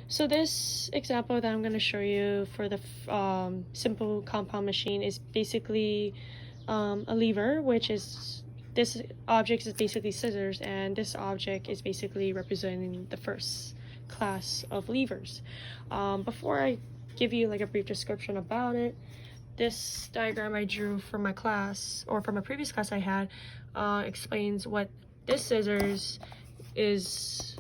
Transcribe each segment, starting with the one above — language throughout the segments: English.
So this example that I'm going to show you for the simple compound machine is basically a lever, which is this object is basically scissors, and this object is basically representing the first class of levers. Before I give you like a brief description about it, this diagram I drew from my class, or from a previous class I had, explains what this scissors is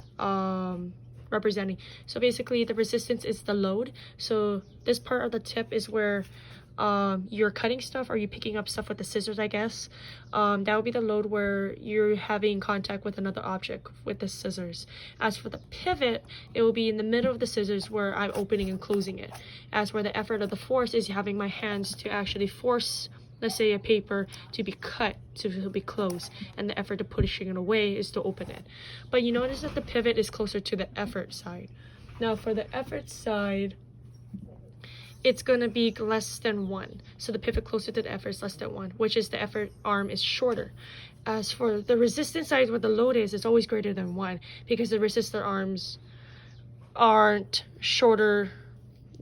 representing. So basically the resistance is the load. So this part of the tip is where you're cutting stuff, or you're picking up stuff with the scissors, I guess. That would be the load where you're having contact with another object with the scissors. As for the pivot, it will be in the middle of the scissors where I'm opening and closing it. As for the effort of the force is having my hands to actually force, let's say, a paper to be cut, to be closed, and the effort of pushing it away is to open it. But you notice that the pivot is closer to the effort side. Now for the effort side, it's gonna be less than 1. So the pivot closer to the effort is less than 1, which is the effort arm is shorter. As for the resistance side, where the load is, it's always greater than 1, because the resistor arms aren't shorter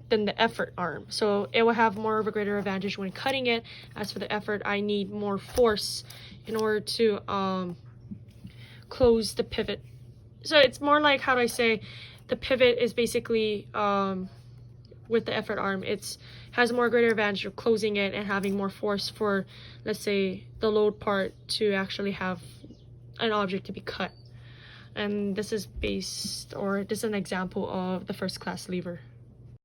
than the effort arm. So it will have more of a greater advantage when cutting it. As for the effort, I need more force in order to close the pivot. So it's more like, how do I say, the pivot is basically with the effort arm, it has more greater advantage of closing it and having more force for, let's say, the load part to actually have an object to be cut. And this is based, or this is an example of the first class lever.